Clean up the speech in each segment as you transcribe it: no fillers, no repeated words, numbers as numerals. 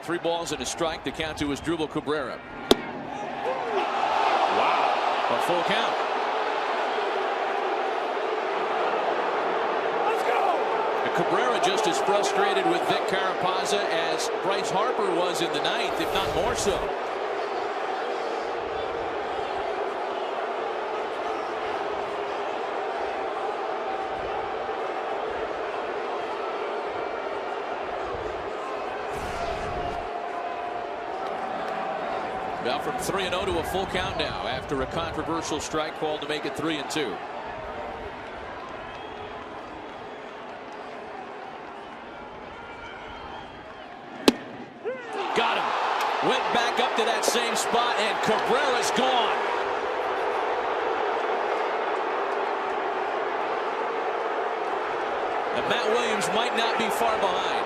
3 balls and a strike. The count to Asdrubal Cabrera. Wow. A full count. Let's go. Cabrera just as frustrated with Vic Carapazza as Bryce Harper was in the 9th, if not more so. Now from 3-0 to a full count now after a controversial strike call to make it 3-2. Got him. Went back up to that same spot, and Cabrera's gone. And Matt Williams might not be far behind.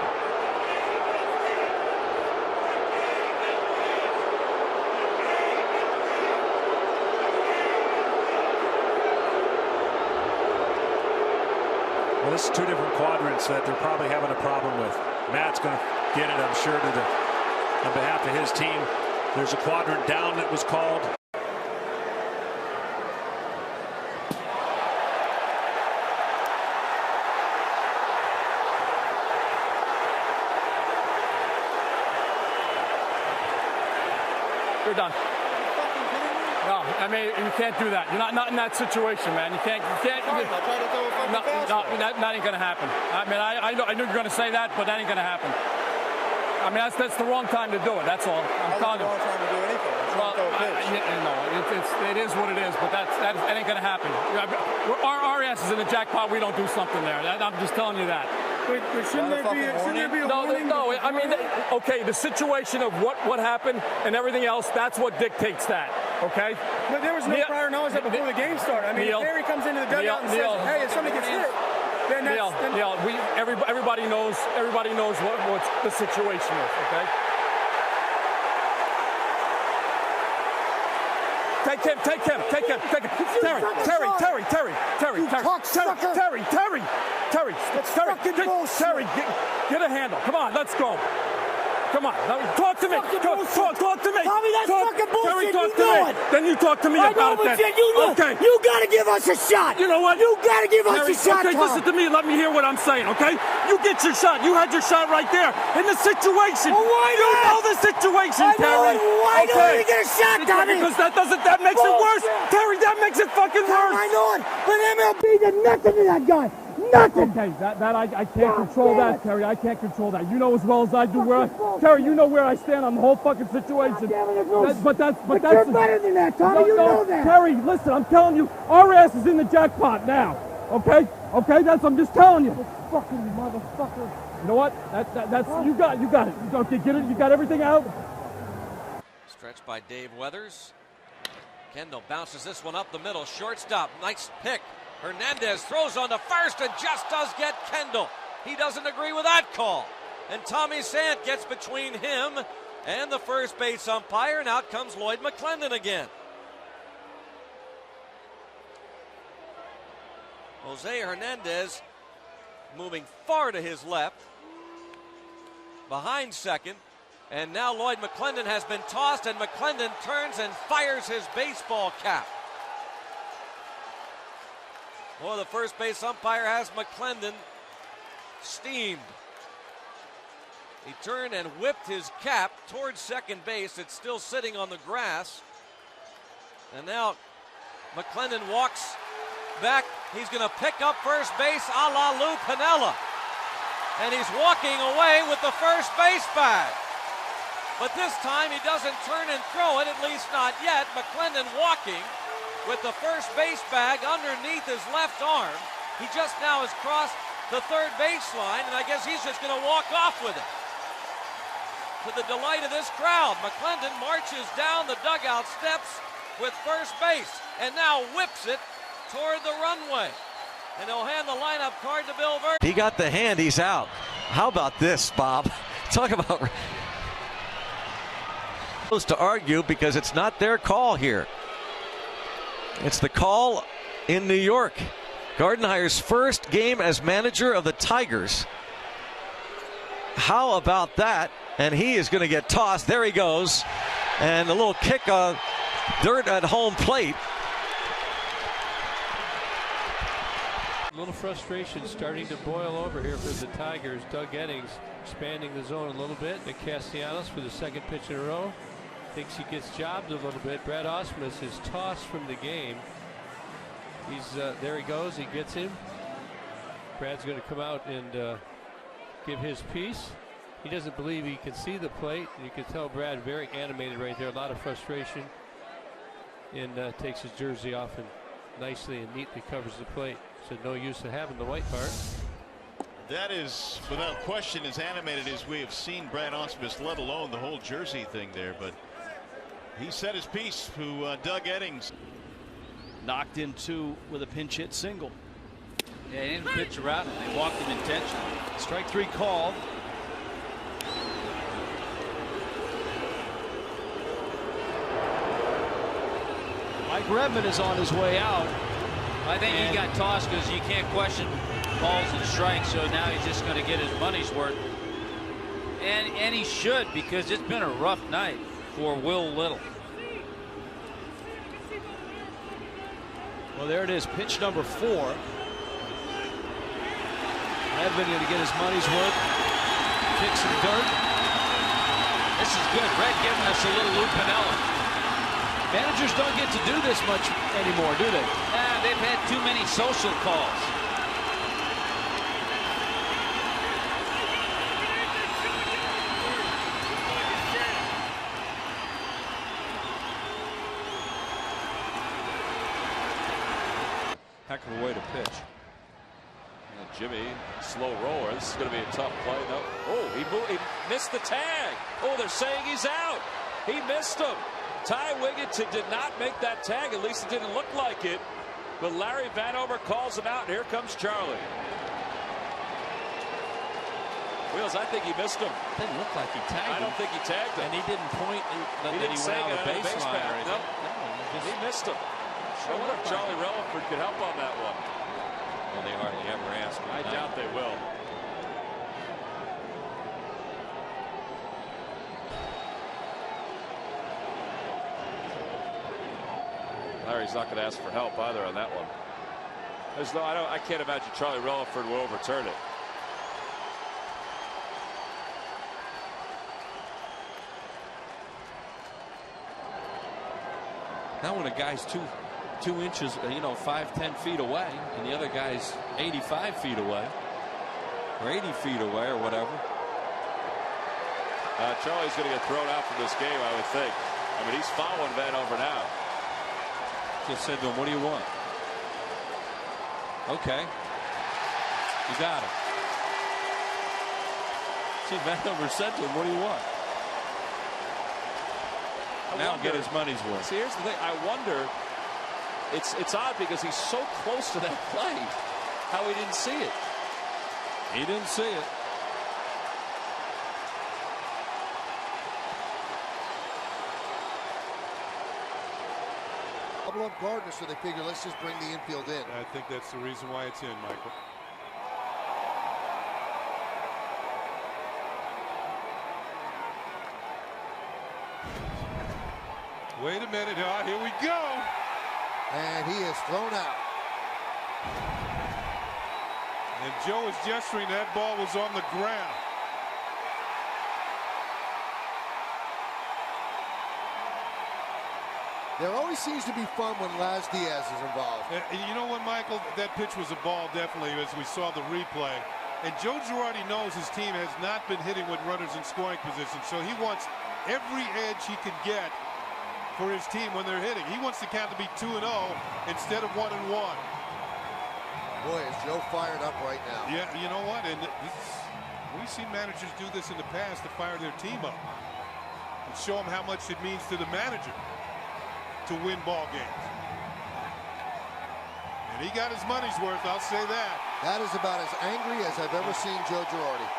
Well, this is 2 different quadrants that they're probably having a problem with. Matt's going to get it, I'm sure, on behalf of his team. There's a quadrant down that was called. You're done. No, I mean, you can't do that. You're not in that situation, man. You can't. That ain't gonna happen. I mean, I knew you were gonna say that, but that ain't gonna happen. I mean, that's the wrong time to do it. That's all. I'm telling you. Wrong time to do anything. It is what it is, but that ain't gonna happen. Our ass is in the jackpot. We don't do something there. I'm just telling you that. But shouldn't there be a warning? No. I mean, okay, the situation of what happened and everything else, that's what dictates that. Okay? But there was no prior knowledge that before the game started. I mean, if Barry comes into the dugout and says, "Hey, if somebody gets hit," then that's everybody knows what the situation is. Okay? Take him. Terry, get a handle. Come on, let's go. Come on, talk to me. Talk to me. Tommy, that's fucking bullshit. Terry, talk to me. Then you talk to me about it. Okay. You gotta give us a shot. You know what? You gotta give us a shot. Okay, listen to me. Let me hear what I'm saying. Okay? You get your shot. You had your shot right there in the situation. Well, why you not? know the situation, Terry. Why don't you get a shot, Tommy? Because that makes it worse. Terry, that makes it fucking worse. I know it. But MLB did nothing to that guy. Nothing. Okay, I can't control that, Terry. I can't control that. You know as well as I do Terry, you know where I stand on the whole fucking situation. But you're better than that, Tommy. You know that. Terry, listen, I'm telling you, our ass is in the jackpot now. Okay? I'm just telling you. Fucking motherfucker. You know what? That's you got it. Okay, get it. You got everything out. Stretched by Dave Weathers. Kendall bounces this one up the middle. Shortstop, nice pick. Hernandez throws on to first and just does get Kendall. He doesn't agree with that call. And Tommy Sant gets between him and the first base umpire, and out comes Lloyd McClendon again. Jose Hernandez moving far to his left, behind second, and now Lloyd McClendon has been tossed, and McClendon turns and fires his baseball cap. Well, the first base umpire has McClendon steamed. He turned and whipped his cap towards second base. It's still sitting on the grass. And now McClendon walks back. He's going to pick up first base a la Lou Pinella. And he's walking away with the first base bag. But this time he doesn't turn and throw it, at least not yet. McClendon walking with the first base bag underneath his left arm. He just now has crossed the third baseline, and I guess he's just going to walk off with it. To the delight of this crowd, McClendon marches down the dugout steps with first base, and now whips it toward the runway. And he'll hand the lineup card to Bill Vernon. He got the hand, he's out. How about this, Bob? Talk about to argue because it's not their call here. It's the call in New York. Gardenhire's first game as manager of the Tigers. How about that? And he is going to get tossed. There he goes. And a little kick on dirt at home plate. A little frustration starting to boil over here for the Tigers. Doug Eddings expanding the zone a little bit. Nick Castellanos for the second pitch in a row. Thinks he gets jobbed a little bit. Brad Ausmus is tossed from the game. He's there he goes. He gets him. Brad's going to come out and give his piece. He doesn't believe he can see the plate. And you can tell Brad very animated right there. A lot of frustration. And takes his jersey off and nicely and neatly covers the plate. So no use of having the white part. That is without question as animated as we have seen Brad Ausmus, let alone the whole jersey thing there. But he said his piece to Doug Eddings. Knocked in two with a pinch hit single. Yeah, he didn't pitch around him. They walked him intentionally. Strike three called. Mike Redmond is on his way out. I think he got tossed because you can't question balls and strikes, so now he's just going to get his money's worth. And he should, because it's been a rough night for Will Little. Well, there it is, pitch number 4. Redmond going to get his money's worth. Kick some dirt. This is good. Red giving us a little Lou Pinella. Managers don't get to do this much anymore, do they? They've had too many social calls. Heck of a way to pitch. And Jimmy, slow roller. This is going to be a tough play. No. Oh, he missed the tag. Oh, they're saying he's out. He missed him. Ty Wigginton did not make that tag. At least it didn't look like it. But Larry Vanover calls him out. And here comes Charlie. Wheels, I think he missed him. Didn't look like he tagged him. I don't think he tagged him. And he didn't point that he went out of baseline. Nope. He missed him. I wonder if Charlie Relaford could help on that one. Well, they hardly ever ask him. I doubt they will. Larry's not going to ask for help either on that one. There's no, I can't imagine Charlie Relaford will overturn it. Now when a guy's two inches, 5-10 feet away, and the other guy's 85 feet away, or 80 feet away, or whatever. Charlie's going to get thrown out from this game, I would think. I mean, he's following Vanover now. Just said to him, "What do you want?" Okay, you got it. See, Vanover said to him, "What do you want?" Now get his money's worth. See, here's the thing. I wonder. It's odd because he's so close to that play. How he didn't see it. He didn't see it. Double up Gardner, so they figure let's just bring the infield in. I think that's the reason why it's in, Michael. Wait a minute. Oh, here we go. And he is thrown out. And Joe is gesturing that ball was on the ground. There always seems to be fun when Laz Diaz is involved. You know what, Michael? That pitch was a ball, definitely, as we saw the replay. And Joe Girardi knows his team has not been hitting with runners in scoring position, so he wants every edge he can get for his team when they're hitting. He wants the count to be 2-0 instead of 1-1. Boy, is Joe fired up right now. Yeah, you know what? And we've seen managers do this in the past to fire their team up and show them how much it means to the manager to win ball games. And he got his money's worth, I'll say that. That is about as angry as I've ever seen Joe Girardi.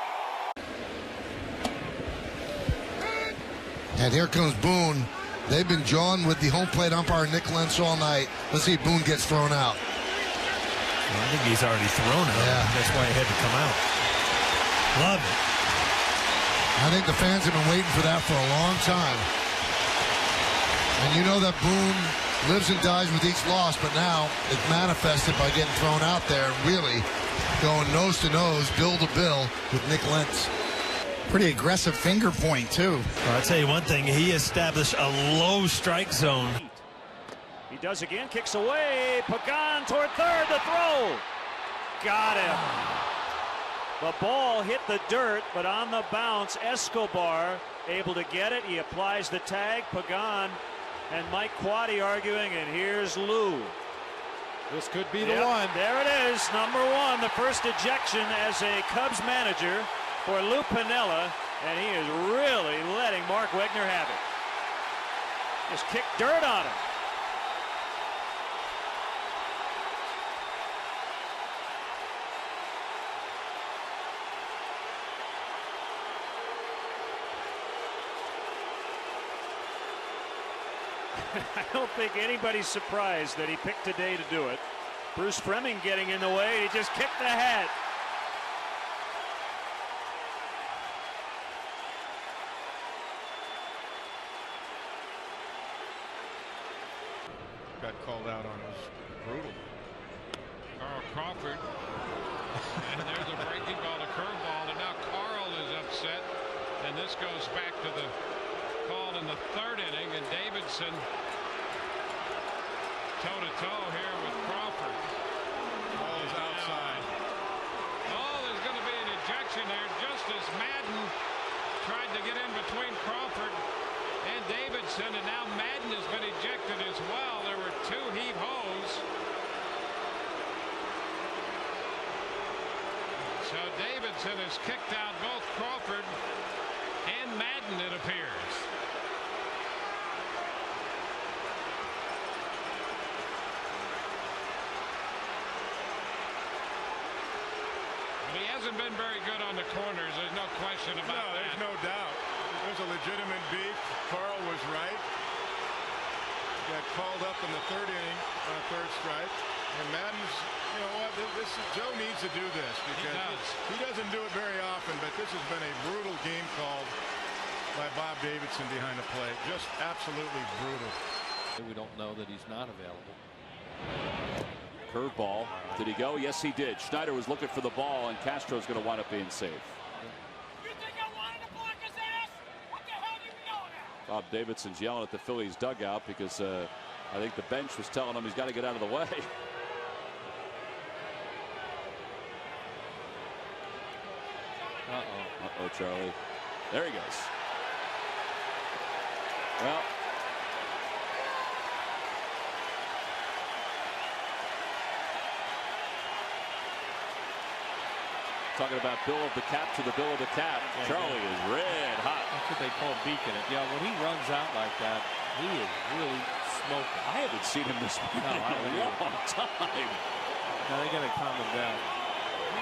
And here comes Boone. They've been jawing with the home plate umpire Nick Lentz all night. Let's see if Boone gets thrown out. Well, I think he's already thrown out. Yeah. That's why he had to come out. Love it. I think the fans have been waiting for that for a long time. And you know that Boone lives and dies with each loss, but now it's manifested by getting thrown out there and really going nose to nose, bill to bill with Nick Lentz. Pretty aggressive finger point, too. Well, I'll tell you one thing. He established a low strike zone. He does again, kicks away. Pagan toward third, the throw. Got him. The ball hit the dirt, but on the bounce, Escobar able to get it. He applies the tag. Pagan and Mike Quaddy arguing, and here's Lou. This could be the one. There it is, number one, the first ejection as a Cubs manager for Lou Pinella, and he is really letting Mark Wegner have it. Just kicked dirt on him. I don't think anybody's surprised that he picked today to do it. Bruce Fleming getting in the way, and he just kicked the hat. Got called out on it. Was brutal. Carl Crawford. And there's a breaking ball, a curveball, and now Carl is upset. And this goes back to the call in the third inning, and Davidson toe-to-toe here with Crawford. Ball is outside. Oh, there's going to be an ejection there just as Madden tried to get in between Crawford and Davidson, and now Madden has been ejected as well. There were two heave-hoes. So Davidson has kicked out both Crawford and Madden, it appears. But he hasn't been very good on the corners. There's no question about that. There's no doubt. There's a legitimate beef. Carl was right. Got called up in the third inning on a third strike. And Madden's, you know what, Joe needs to do this because he doesn't do it very often, but this has been a brutal game called by Bob Davidson behind the plate. Just absolutely brutal. We don't know that he's not available. Curveball. Did he go? Yes, he did. Schneider was looking for the ball, and Castro's going to wind up being safe. You think I wanted to block his ass? What the hell do you know now? Bob Davidson's yelling at the Phillies dugout because I think the bench was telling him he's got to get out of the way. Uh-oh, Charlie. There he goes. Well, talking about bill of the cap to the bill of the cap. Yeah, Charlie is red hot. That's what they call beaking it. Yeah, when he runs out like that, he is really smoking. I haven't seen him this in a long time. Now they got to calm him down.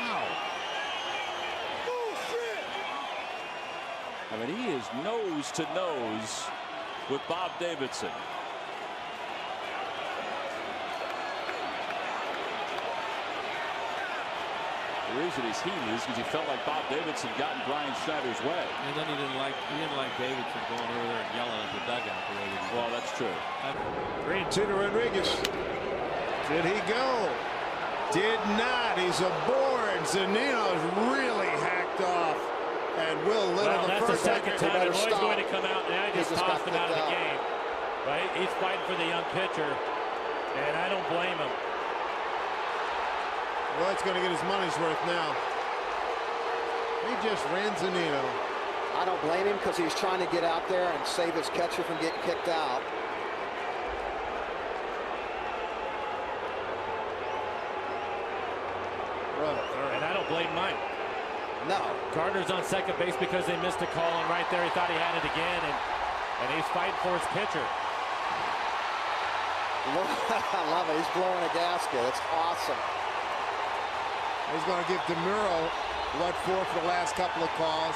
Wow. I mean, he is nose to nose with Bob Davidson. The reason he's heated is because he felt like Bob Davidson got in Brian Schneider's way. And then he didn't like Davidson going over there and yelling at the dugout the way he did. Well, that's true. 3-2 to Rodriguez. Did he go? Did not. He's aboard. Zunino's really hacked off. And Will Little, that's the second time Lloyd's going to come out, and I just tossed him out of the game. Right? He's fighting for the young pitcher, and I don't blame him. Lloyd's going to get his money's worth now. He just ran Zunino. I don't blame him because he's trying to get out there and save his catcher from getting kicked out. And I don't blame Mike. No. Gardner's on second base because they missed a call, and right there he thought he had it again, and he's fighting for his pitcher. I love it. He's blowing a gasket. It's awesome. He's going to give DeMuro what for the last couple of calls.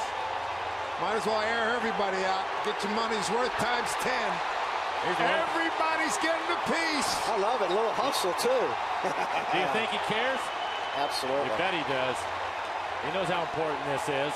Might as well air everybody out. Get your money's worth times 10. Everybody's getting a piece. I love it. A little hustle, too. Do you think he cares? Absolutely. You bet he does. He knows how important this is.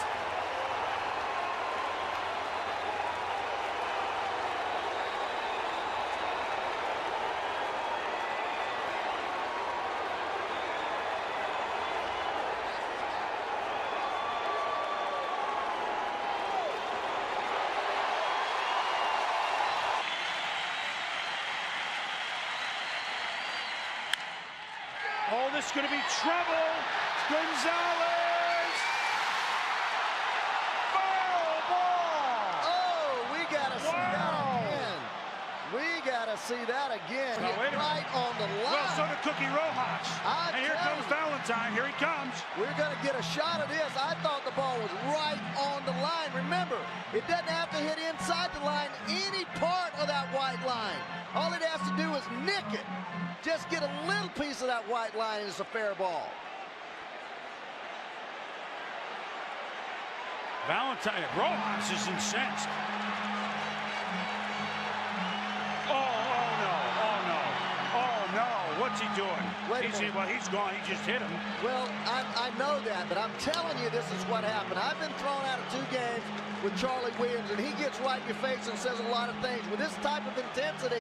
this is going to be trouble. Gonzalez. Foul ball. Oh, we got to see that again. We got to see that again. Now, wait a right on the line. Well, so did Cookie Rojas. And here comes Valentine. Here he comes. We're going to get a shot of this. I thought the ball was right on the line. Remember, it doesn't have to hit inside the line, any part of that white line. All it has to do is nick it. Just get a little piece of that white line, and it's a fair ball. Valentine. Rojas is incensed. What's he doing? He's gone. He just hit him. Well, I know that, but I'm telling you this is what happened. I've been thrown out of 2 games with Charlie Williams, and he gets right in your face and says a lot of things. With this type of intensity,